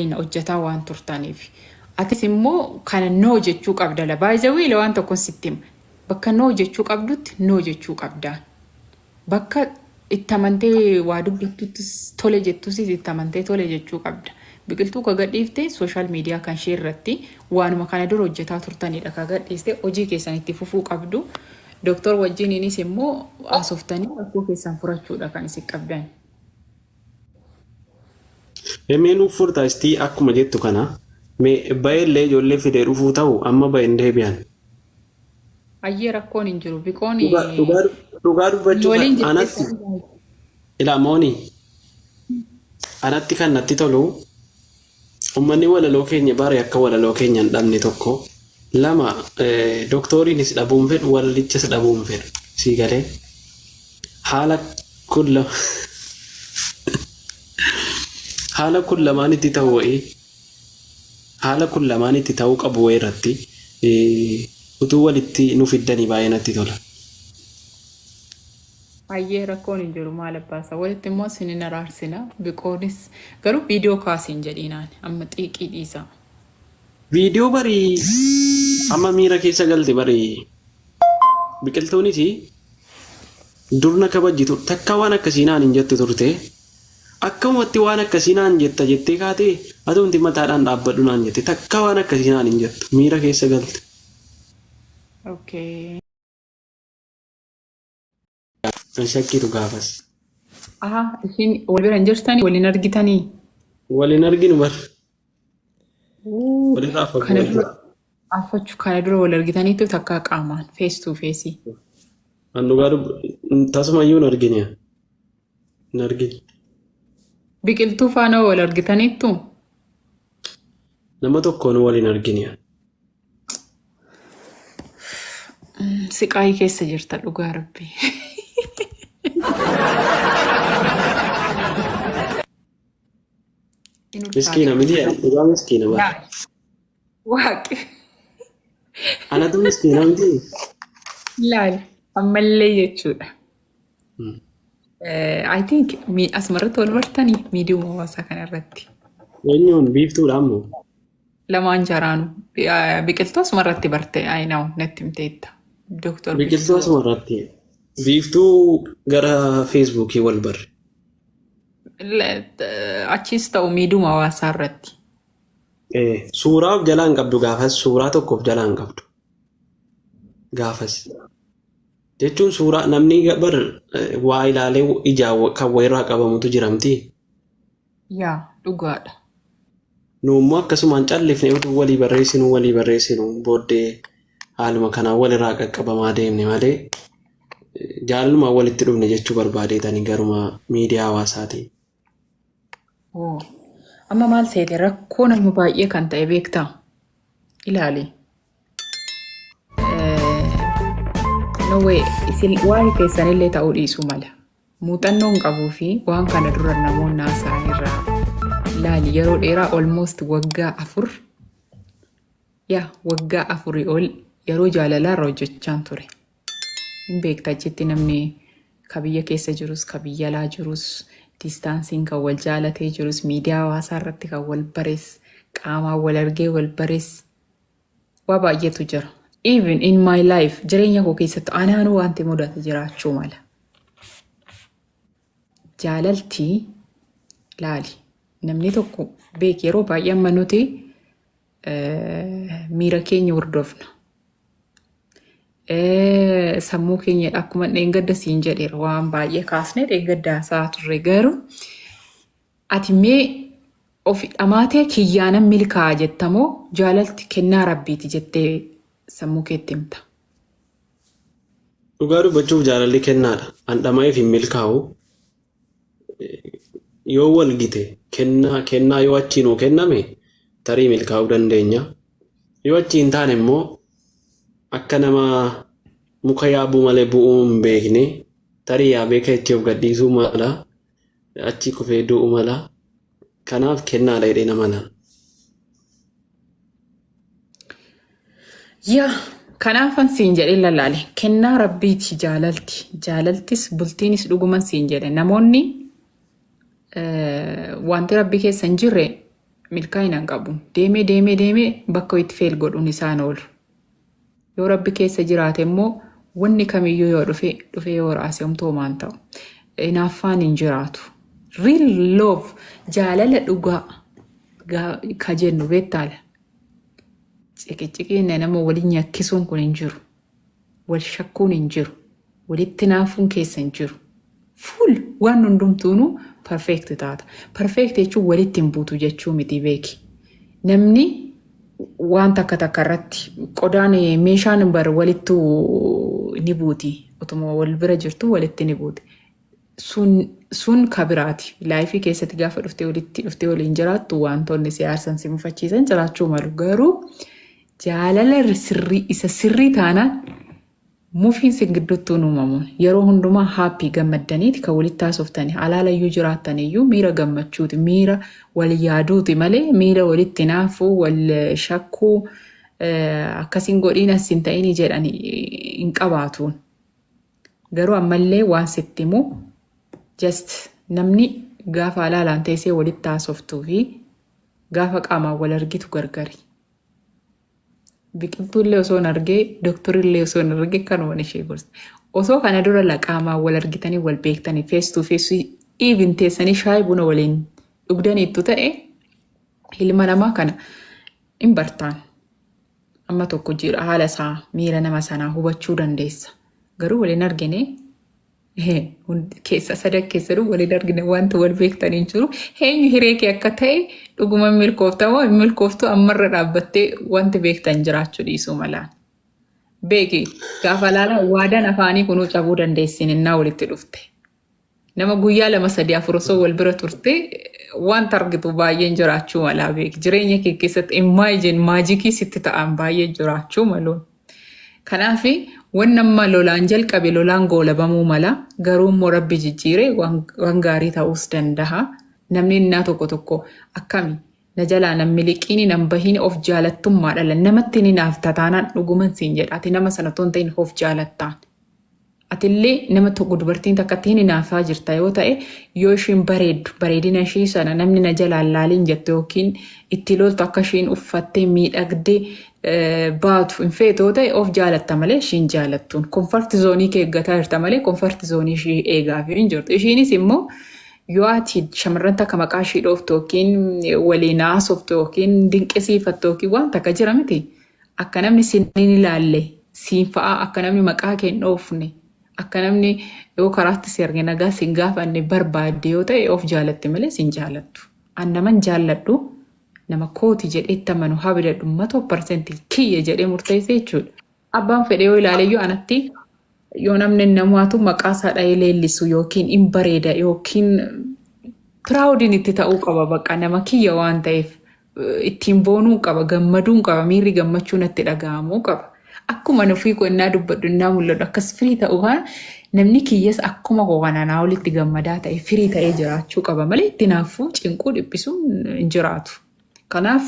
hojjetaa waan turtaniif. Atis immoo kana noo jechuu qabda la baay'ee waan tokkon sitti hima. Bakka noo jechuu qabdutti noo jechuu qabda. Bakka itti amantee waa dubbatuttis tole jettuusis itti amantee tole jechuu qabda. Biqiltuu ka gadhiifte sooshaal miidiyaa kan ishee irratti waanuma kana dura hojjetaa turtanidha. Ka gadhiiste hojii keessan itti fufuu qabdu. Dooktor wajjiniinis immoo haasoftanii rakkoo keessan furachuudha kan isin qabdan. Emeenuu furtaastii akkuma jettu kana baay'ee ijoollee fidee dhufuu ta'u amma baay'een deebi'an. Ayyee rakkoon hin jiru biqoon dhugaa dubbachuuf anatti ilaamooni anatti kan natti tolu ummanni walaloo keenya bare akka walaloo keenya hin dhabne tokko lama dooktoriinis dhabuun fedhu walalichas dhabuun fedhu sii galee haala kun lamaanitti ta'u wa'ii haala kun lamaanitti ta'uu qabu wa'ii irratti utuu walitti nu fiddanii baay'ee natti tola. Ayyee rakkoon hin jiru maal abbaasa walitti immoo sinin araarsina biqoonis garuu viidiyoo kaasiin jedhinaan amma xiiqii dhiisa. Viidiyoo barii amma miira keessa galte barii biqiltuunis durna kabajjitu takka waan akkasiinaan hin jettu turte akkamatti waan akkasiinaan jetta jettee kaatee atumti mataadhaan dhaabbadhu naan jette takka waan akkasiinaan hin jettu miira keessa galte. Okay. Shakkiitu gaafas. Isin wal bira hin jirtanii waliin argitanii? Waliin arginu bar. Walirraa affachuu kana dura wal argitaniitu takka qaamaan face to face. Andugaa tasumayyuu hin argine. Hin argine. Biqiltuu faana wal argitaniittu? Nama tokkoon waliin argine. Siqaayii keessa jirta dhugaa rabbi. Miskiina miti dhugaa miskiina bara. Waaqi. Anatu miskiina miti. Laal ammallee jechuudha. I think asumarratti wal bartanii miidiyuma hawaasaa kanarratti. Eenyuun biiftuudha ammoo? Lamaan jaraanu biqiltuu asumarratti barte ayinaa'u natti himteetta. Biqiltuu asumarratti biiftuu gara feesbuukii wal barre. Achis ta'u miidiyuma hawaasaa irratti. Suuraa of jalaan qabdu gaafas suuraa tokko of jalaan qabdu. Gaafas. Jechuun suuraa namni bar waa ilaalee ijaa kan wayirraa qabamutu jiramti. Yaa dhugaadha. Nuummoo akkasumaan callifnee utuu walii barreessinu booddee haaluma kanaan walirraa qaqqabamaa deemne malee jaalallumaan walitti dhufne jechuu barbaadeetanii garuma miidiyaa hawaasaatiin. Amma maal seete rakkoo nama baay'ee kan ta'e beektaa? Ilaali. No way isin waan keessanillee ta'uu dhiisuu mala. Muuxannoon qabuu fi waan kana dura namoonni haasa'an irraa ilaali yeroo dheeraa almost waggaa 4 waggaa 4 ol yeroo jaalalaa irra hojjechaan ture. Hin beektaa jetti namni ka biyya keessa jirus ka biyya alaa jirus distaansiin kan wal jaalatee jirus miidiyaa hawaasaa irratti kan wal barees qaamaan wal argee wal barees waa baay'eetu jira. Even in my life jireenya koo keessatti anaanuu wanti mudate jiraachuu mala. Jaalaltii laali namni tokko beek yeroo baay'ee amma nuti miira keenya hordofna. Sammuu keenya akkuma dheengadda siin jedheera waan baay'ee kaasnee dheengadda haasaa turre garuu ati mee ofi dhamaatee kiyyaanan milkaa'aa jettamoo jaalalti kennaa rabbiiti jettee sammuu keetti himta. Dhugaa dubbachuuf jaalalli kennaadha. An dhamaa'eef hin milkaa'u. Yoo wal gite kennaa yoo achi nuu kenname tarii milkaa'uu dandeenya. Yoo achi hin taane immoo akka nama muka yaabuu malee bu'uu hin beekne tarii yaabee keetti of gadhiisuu mala achi kufee du'uu mala kanaaf kennaadha jedhee nama nana. Yaa kanaafan siin jedhee lallaale kennaa rabbiiti jaalaltis bultiinis dhuguman siin jedhe namoonni wanti rabbi keessa hin jirre milkaa'ina hin qabu. Deemee bakka itti feel godhuun isaan oolu. Yoo rabbi keessa jiraate immoo wanni kamiyyuu yoo dhufe yoo raase homtuu maan ta'u. Hinaaffaan hin jiraatu. Real love jaalala dhugaa ka jennu beektaala. Ciqiin nama waliin nyakkisuun kun hin jiru. Wal shakkuun hin jiru. Walitti naafuun keessa hin jiru. Full waan hundumtuunu perfect taata. Perfect jechuun walitti hin buutu jechuu miti beeki. Namni waan takka irratti qodaan meeshaan bar walittuu ni buuti. Otuma wal bira jirtu walitti ni buuti. Sun kabiraati. Laayifii keessatti gaafa dhuftee waliin jiraattu wantoonni siyaarsan si mufachiisan jiraachuu malu. Garuu jaalala isa sirrii taanaan mufiin sin gidduutti uumamuun yeroo hundumaa haappii gammaddaniiti kan walitti haasoftanii alaalayyuu jiraataniyyuu miira gammachuuti miira wal yaaduuti malee miira walitti naafuu wal shakkuu akkasiin godhiin asin ta'ini jedhanii hin qabaatuun. Garuu ammallee waan sitti himu just namni gaafa alaalaan teessee walitti haasoftuu fi gaafa qaamaan wal argitu gargari. Biqiltuullee osoo hin argee, dooktorillee osoo hin argee kanuma ishee gorsa. Osoo kana dura laqaamaan wal argitanii wal beektanii face to face even teessanii shaayii buna waliin dhugdaniittu ta'e ilma namaa kana hin bartaan. Amma tokko jira haala isaa miira nama sanaa hubachuu dandeessa. Garuu waliin argine keessa sadakkeessadhu waliin argine wanta wal beektanii jiru. Eenyu hiree kee akka ta'e dhuguma milkooftamoo hin milkooftu ammarra dhaabbattee wanti beektan jiraachuu dhiisuu malaan. Beeki gaafa laala waadaan afaanii kunuu cabuu dandeessin innaa walitti dhufte. Nama guyyaa 2-3 osoo wal bira turte wanta argitu baay'een jiraachuu malaa beeki. Jireenya kee keessatti imagine maajikii sitti ta'an baay'ee jiraachuu maluun. Kanaafi waan amma lolaan jalqabe lolaan goolabamuu mala garuu immoo rabbi jijjiire waan gaarii ta'uus danda'a. Namni innaa tokko akkami na jalaa namni liqiini nam bahiin of jaalattummaa dhala namatti ni naafta taanaan dhuguman siin jedhaati nama sana toon ta'in of jaalattaan. Atillee nama tokko dubartiin takkatti ni naafaa jirta yoo ta'e yoo ishiin bareedina ishii sana namni na jalaan laaliin jettu yookiin itti loltu akka ishiin uffattee miidhagdee baatu hin feetoo ta'e of jaalatta malee ishiin jaalattuun. Konfarti zoonii kee eeggataa jirta malee konfarti zoonii ishii eegaaf hin jirtu. Ishiinis immoo yoo ati shamarran takka maqaa ishii dhooftu yookiin waliin haasoftu yookiin dinqisiifattu yookiin waan takka jira miti. Akka namni siin ilaalle siin fa'aa akka namni maqaa kee hin dhoofne akka namni yoo karaatti si arge nagaa siin gaafanne barbaadde yoo ta'e of jaalatti malee siin jaalattu. An naman jaalladhu nama kooti jedheetti amanu habidadhu 100% kiyya jedhee murteessee jechuudha. Abbaan fedhe yoo ilaaleyyuu anatti yoo namni namaatu maqaa isaa dhahee leellisu yookiin hin bareeda yookiin proudin itti ta'uu qaba bakka nama kiyya waan ta'eef ittiin boonuu qaba gammaduun qaba miirri gammachuu natti dhaga'amuu qaba. Akkuma nufii konnaa dubbadhu innaa mul'atu akkas firii ta'uu namni kiyyas akkuma kookanaanaa walitti gammadaa ta'e firii ta'ee jiraachuu qaba malee itti naafuu cinquu dhiphisuun hin jiraatu. Kanaaf